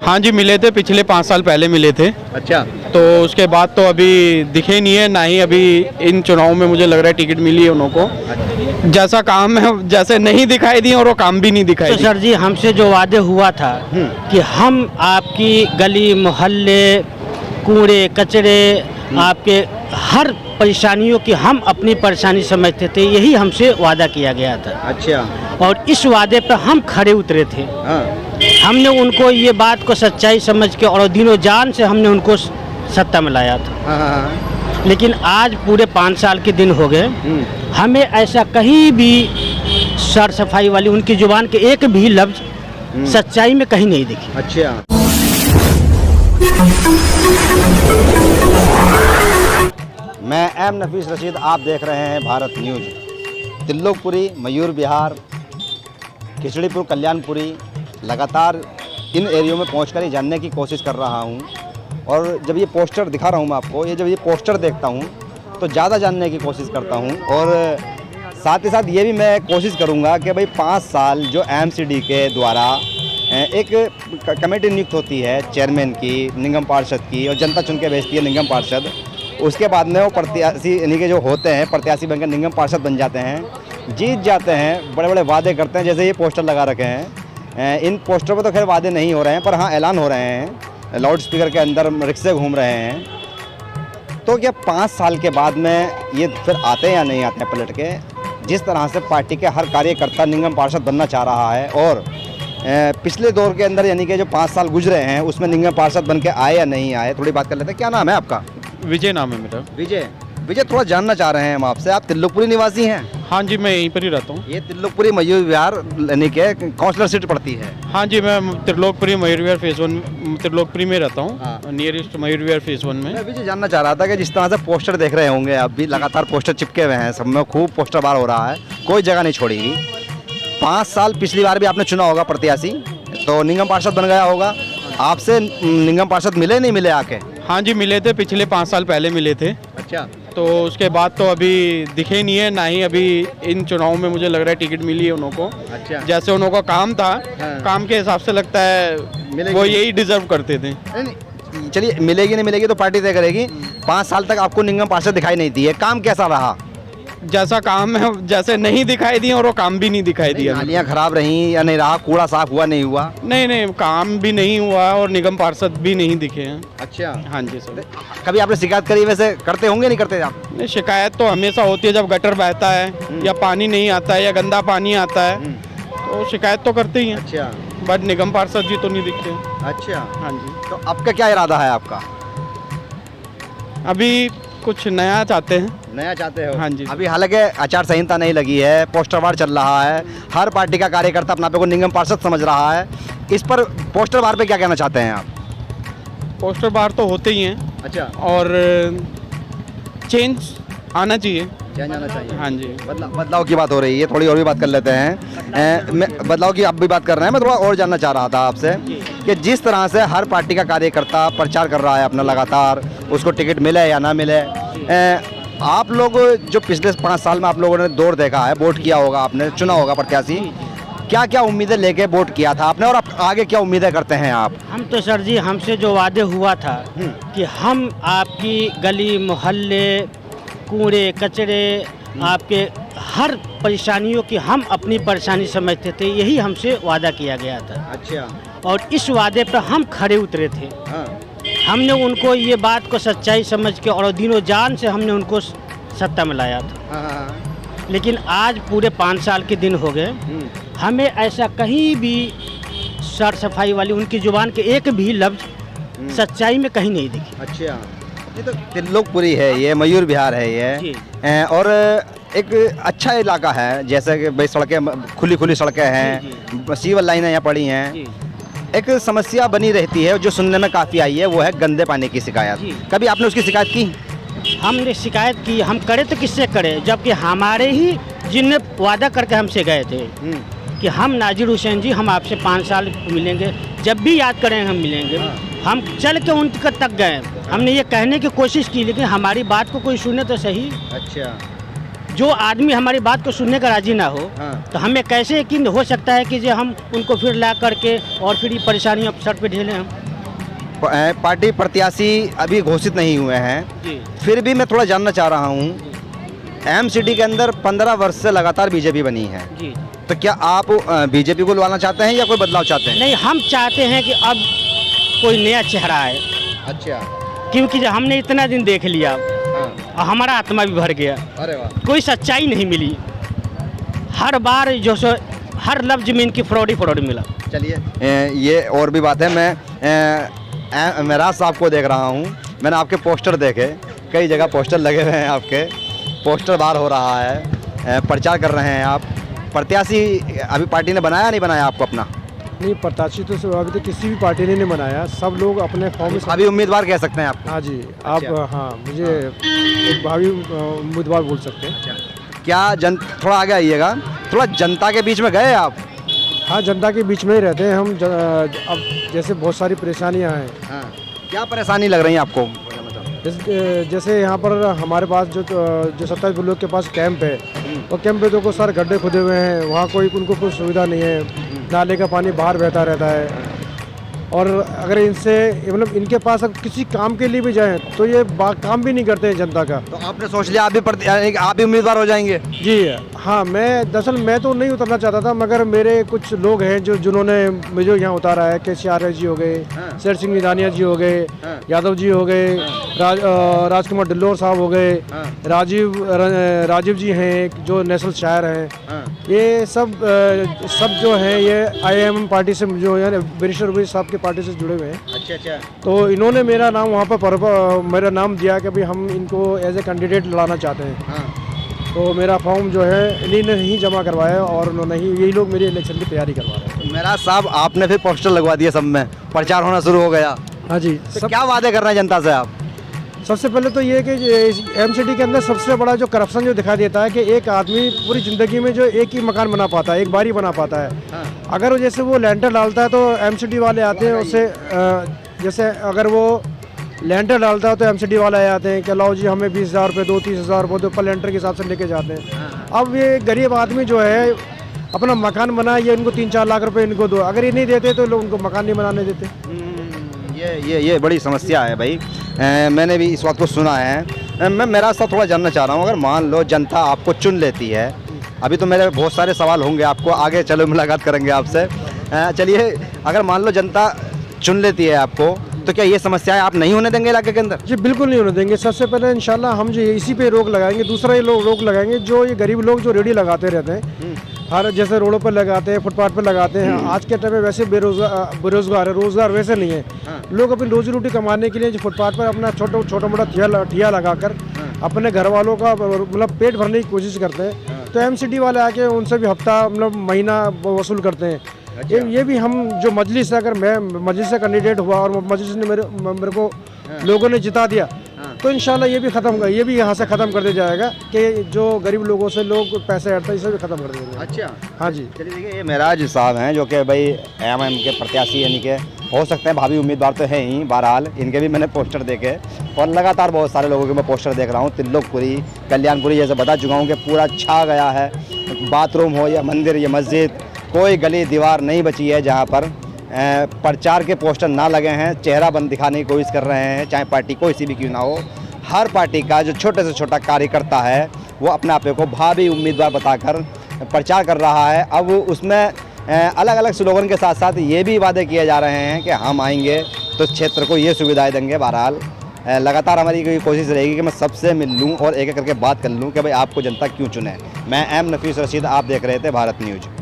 हाँ जी, मिले थे, पिछले 5 साल पहले मिले थे। अच्छा। तो उसके बाद तो अभी दिखे नहीं है, ना ही अभी इन चुनाव में मुझे लग रहा है टिकट मिली है उनको। जैसा काम है जैसे नहीं दिखाई दिए और वो काम भी नहीं दिखाई तो दिए। सर जी हमसे जो वादे हुआ था कि हम आपकी गली मोहल्ले कूड़े कचरे आपके हर परेशानियों की हम अपनी परेशानी समझते थे, यही हमसे वादा किया गया था। अच्छा। और इस वादे पर हम खड़े उतरे थे। हाँ। हमने उनको ये बात को सच्चाई समझ के और दिनों जान से हमने उनको सत्ता में लाया था। हाँ। लेकिन आज पूरे 5 साल के दिन हो गए, हमें ऐसा कहीं भी सर सफाई वाली उनकी जुबान के एक भी लफ्ज सच्चाई में कहीं नहीं दिखी। अच्छा। मैं एम नफीस रशीद, आप देख रहे हैं भारत न्यूज़। तिल्लोकपुरी, मयूर विहार, खिचड़ीपुर, कल्याणपुरी, लगातार इन एरियो में पहुंचकर ये जानने की कोशिश कर रहा हूं। और जब ये पोस्टर दिखा रहा हूं मैं आपको, जब ये पोस्टर देखता हूं तो ज़्यादा जानने की कोशिश करता हूं। और साथ ही साथ ये भी मैं कोशिश करूंगा कि भाई 5 साल जो एमसीडी के द्वारा एक कमेटी नियुक्त होती है चेयरमैन की, निगम पार्षद की, और जनता चुन के भेजती है निगम पार्षद। उसके बाद में वो प्रत्याशी यानी कि जो होते हैं प्रत्याशी बनकर निगम पार्षद बन जाते हैं, जीत जाते हैं, बड़े बड़े वादे करते हैं। जैसे ये पोस्टर लगा रखे हैं, इन पोस्टर पर तो खैर वादे नहीं हो रहे हैं, पर हाँ ऐलान हो रहे हैं, लाउड स्पीकर के अंदर रिक्शे घूम रहे हैं। तो क्या 5 साल के बाद में ये फिर आते हैं या नहीं आते हैं पलट के? जिस तरह से पार्टी के हर कार्यकर्ता निगम पार्षद बनना चाह रहा है, और पिछले दौर के अंदर यानी कि जो 5 साल गुजरे हैं उसमें निगम पार्षद बन के आए या नहीं आए, थोड़ी बात कर लेते हैं। क्या नाम है आपका? विजय नाम है मेरा। विजय, थोड़ा जानना चाह रहे हैं हम आपसे, आप तिल्लोकपुरी निवासी हैं? हाँ जी, मैं यहीं पर ही रहता हूँ। ये तिल्लोकपुरी मयूर विहार यानी कि काउंसलर सीट पड़ती है। हाँ जी, मैं त्रिलोकपुरी मयूर विहार फेज़ 1 त्रिलोकपुरी में रहता हाँ। हूँ, नियरेस्ट मयूर विहार फेज़ 1 में। मैं विजय जानना चाह रहा था कि जिस तरह से पोस्टर देख रहे होंगे आप भी, लगातार पोस्टर चिपके हुए हैं, सब में खूब पोस्टर बार हो रहा है, कोई जगह नहीं छोड़ी हुई। 5 साल पिछली बार भी आपने चुना होगा प्रत्याशी, तो निगम पार्षद बन गया होगा। आपसे निगम पार्षद मिले नहीं मिले आके? हाँ जी, मिले थे, पिछले 5 साल पहले मिले थे। अच्छा। तो उसके बाद तो अभी दिखे नहीं है, ना ही अभी इन चुनाव में मुझे लग रहा है टिकट मिली है उनको। अच्छा। जैसे उनको काम था, हाँ। काम के हिसाब से लगता है वो यही डिजर्व करते थे। नहीं, चलिए मिलेगी नहीं मिलेगी तो पार्टी तय करेगी। 5 साल तक आपको निगम पार्षद दिखाई नहीं दिए, काम कैसा रहा? जैसा काम है जैसे नहीं दिखाई दिए और वो काम भी नहीं दिखाई दिया। नालियाँ खराब रही या नहीं रहा, कूड़ा साफ हुआ नहीं हुआ? नहीं, काम भी नहीं हुआ और निगम पार्षद भी नहीं दिखे हैं। अच्छा। हाँ जी सर। कभी आपने शिकायत करी? वैसे करते होंगे नहीं करते आप? नहीं, शिकायत तो हमेशा होती है जब गटर बहता है या पानी नहीं आता है या गंदा पानी आता है, तो शिकायत तो करते ही हैं। अच्छा। बट निगम पार्षद जी तो नहीं दिखते। अच्छा। हाँ जी। तो आपका क्या इरादा है आपका? अभी कुछ नया चाहते हैं। नया चाहते हो? हाँ जी। अभी हालांकि आचार संहिता नहीं लगी है, पोस्टर वार चल रहा है, हर पार्टी का कार्यकर्ता अपना पे को निगम पार्षद समझ रहा है, इस पर पोस्टर वार पे क्या कहना चाहते हैं आप? पोस्टर बार तो होते ही हैं। अच्छा। और चेंज आना चाहिए। चेंज आना चाहिए। हाँ जी। बदलाव की बात हो रही है, थोड़ी और भी बात कर लेते हैं। मैं बदलाव की आप भी बात कर रहे हैं, मैं थोड़ा और जानना चाह रहा था आपसे कि जिस तरह से हर पार्टी का कार्यकर्ता प्रचार कर रहा है अपना लगातार, उसको टिकट मिले या ना मिले, आप लोग जो पिछले 5 साल में आप लोगों ने दौर देखा है, वोट किया होगा आपने, चुना होगा प्रत्याशी, क्या क्या उम्मीदें लेके वोट किया था आपने और आप आगे क्या उम्मीदें करते हैं आप? हम तो सर जी हमसे जो वादे हुआ था कि हम आपकी गली मोहल्ले कूड़े कचरे आपके हर परेशानियों की हम अपनी परेशानी समझते थे, यही हमसे वादा किया गया था। अच्छा। और इस वादे पर हम खड़े उतरे थे। हाँ। हमने उनको ये बात को सच्चाई समझ के और दिनों जान से हमने उनको सत्ता में लाया था। हाँ। लेकिन आज पूरे 5 साल के दिन हो गए, हमें ऐसा कहीं भी सर सफाई वाली उनकी जुबान के एक भी लफ्ज सच्चाई में कहीं नहीं दिखी। अच्छा। ये तो तिल्लोकपुरी है, ये मयूर विहार है ये, और एक अच्छा इलाका है, जैसे कि भाई सड़कें खुली सड़कें हैं, सीवर लाइनें यहाँ पड़ी हैं। एक समस्या बनी रहती है जो सुनने में काफ़ी आई है, वो है गंदे पानी की शिकायत। कभी आपने उसकी शिकायत की? हमने शिकायत की, हम करे तो किससे करे, जबकि हमारे ही जिनने वादा करके हमसे गए थे कि हम नाजिर हुसैन जी हम आपसे 5 साल मिलेंगे, जब भी याद करेंगे हम मिलेंगे। हम चल के उनके तक गए, हमने ये कहने की कोशिश की, लेकिन हमारी बात को कोई सुने तो सही। अच्छा। जो आदमी हमारी बात को सुनने का राजी ना हो, हाँ। तो हमें कैसे यकीन हो सकता है कि जो हम उनको फिर ला करके और फिर ये परेशानियाँ सर पे ढेलें हम। पार्टी प्रत्याशी अभी घोषित नहीं हुए हैं, जी फिर भी मैं थोड़ा जानना चाह रहा हूँ, एम सिटी के अंदर 15 वर्ष से लगातार बीजेपी बनी है, जी। तो क्या आप बीजेपी को लाना चाहते हैं या कोई बदलाव चाहते हैं? नहीं, हम चाहते हैं कि अब कोई नया चेहरा आए, अच्छा, क्योंकि जब हमने इतना दिन देख लिया हाँ। और हमारा आत्मा भी भर गया, अरे वाह, कोई सच्चाई नहीं मिली। हर बार जो सो हर लफ्ज में इनकी फ्रॉड मिला। चलिए ये और भी बात है। मैं मेराज साहब को देख रहा हूँ, मैंने आपके पोस्टर देखे, कई जगह पोस्टर लगे हुए हैं, आपके पोस्टर बाहर हो रहा है, प्रचार कर रहे हैं आप। प्रत्याशी अभी पार्टी ने बनाया नहीं बनाया आपको अपना? नहीं, प्रत्याशी तो अभी तक किसी भी पार्टी ने नहीं बनाया, सब लोग अपने फॉर्म में। अभी उम्मीदवार कह सकते हैं आप? हाँ जी, आप हाँ मुझे एक भावी उम्मीदवार बोल सकते हैं। क्या थोड़ा आगे आइएगा, थोड़ा जनता के बीच में गए आप? हाँ, जनता के बीच में ही रहते हैं हम। अब जैसे बहुत सारी परेशानियाँ हैं। हाँ। क्या परेशानी लग रही है आपको? जैसे यहाँ पर हमारे पास जो 27 ब्लॉक के पास कैंप है, वो कैंप पे देखो सारे गड्ढे खुदे हुए हैं, वहाँ उनको कोई सुविधा नहीं है, नाले का पानी बाहर बहता रहता है। और अगर इनसे मतलब इनके पास अगर किसी काम के लिए भी जाएं तो ये काम भी नहीं करते हैं जनता का। तो आपने सोच लिया आप भी उम्मीदवार हो जाएंगे? जी हाँ, दरअसल मैं तो नहीं उतरना चाहता था, मगर मेरे कुछ लोग हैं जिन्होंने मुझे यहाँ उतारा है। KCR जी हो गए, शेर सिंह निदानिया जी हो गए, यादव जी हो गए, राजकुमार डिल्लोर साहब हो गए, राजीव जी हैं जो नेशनल शायर हैं। ये सब जो हैं ये IIM पार्टी से जो है बैरिस्टर साहब के पार्टी से जुड़े हुए हैं। अच्छा। तो इन्होंने मेरा नाम वहाँ पर मेरा नाम दिया कि भाई हम इनको एज ए कैंडिडेट लड़ाना चाहते हैं। हाँ। तो मेरा फॉर्म जो है इन्हीं ही जमा करवाया और उन्होंने ही यही लोग मेरी इलेक्शन की तैयारी करवा रहे हैं। मेरा साहब आपने फिर पोस्टर लगवा दिए, सब में प्रचार होना शुरू हो गया। हाँ जी। तो क्या वादे कर रहे हैं जनता से आप? सबसे पहले तो ये कि MCT के अंदर सबसे बड़ा जो करप्शन जो दिखाई देता है कि एक आदमी पूरी ज़िंदगी में जो एक ही मकान बना पाता है, एक बार ही बना पाता है। हाँ। अगर जैसे वो लेंटर डालता है तो MCT वाले आते हैं उससे, जैसे अगर वो लेंटर डालता है तो MCT वाले आते हैं कि लाओ जी हमें 20,000 रुपये दो, 30,000 रुपये दो, पर लेंटर के हिसाब से लेके जाते हैं। अब ये गरीब आदमी जो है अपना मकान बनाए, ये इनको 3-4 लाख रुपए इनको दो, अगर ये नहीं देते तो लोग उनको मकान नहीं बनाने देते। ये बड़ी समस्या है भाई। मैंने भी इस बात को सुना है। मैं मेरा साथ थोड़ा जानना चाह रहा हूँ, अगर मान लो जनता आपको चुन लेती है, अभी तो मेरे बहुत सारे सवाल होंगे आपको, आगे चलो मुलाकात करेंगे आपसे। चलिए, अगर मान लो जनता चुन लेती है आपको, तो क्या ये समस्याएं आप नहीं होने देंगे इलाके के अंदर? जी बिल्कुल नहीं होने देंगे। सबसे पहले इंशाल्लाह हम जो इसी पे रोक लगाएंगे। दूसरा ये लोग रोक लगाएंगे जो ये गरीब लोग जो रेडी लगाते रहते हैं, हर जैसे रोडों पर लगाते हैं, फुटपाथ पर लगाते हैं। आज के टाइम में वैसे बेरोजगार है, रोजगार वैसे नहीं है। लोग अपनी रोजी रोटी कमाने के लिए जो फुटपाथ पर अपना छोटा मोटा ठिया लगाकर अपने घर वालों का मतलब पेट भरने की कोशिश करते हैं। तो MCT वाले आके उनसे भी हफ्ता मतलब महीना वसूल करते हैं। ये भी हम जो मजलिस है, अगर मैं मजलिस से कैंडिडेट हुआ और मजलिस ने मेरे को लोगों ने जिता दिया, तो इंशाल्लाह ये भी यहाँ से ख़त्म कर दिया जाएगा कि जो गरीब लोगों से लोग पैसे हटते हैं, इसे भी ख़त्म कर देंगे। अच्छा, हाँ जी। चलिए देखिए, ये मेराज साहब हैं जो कि भाई IIM के प्रत्याशी यानी कि हो सकते हैं भावी उम्मीदवार तो हैं ही। बहरहाल इनके भी मैंने पोस्टर देखे और लगातार बहुत सारे लोगों के मैं पोस्टर देख रहा हूँ। तिल्लोकपुरी, कल्याणपुरी, जैसे बता चुका हूँ कि पूरा छा गया है। बाथरूम हो या मंदिर या मस्जिद, कोई गली दीवार नहीं बची है जहाँ पर प्रचार के पोस्टर ना लगे हैं। चेहरा बंद दिखाने की कोशिश कर रहे हैं, चाहे पार्टी कोई सी भी क्यों ना हो। हर पार्टी का जो छोटे से छोटा कार्यकर्ता है वो अपने आप को भावी उम्मीदवार बताकर प्रचार कर रहा है। अब उसमें अलग अलग स्लोगन के साथ साथ ये भी वादे किए जा रहे हैं कि हम आएंगे तो क्षेत्र को ये सुविधाएं देंगे। बहरहाल लगातार हमारी कोशिश रहेगी कि मैं सबसे मिल लूँ और एक एक करके बात कर लूँ कि भाई आपको जनता क्यों चुने। मैं M नफीस रशीद, आप देख रहे थे भारत न्यूज़।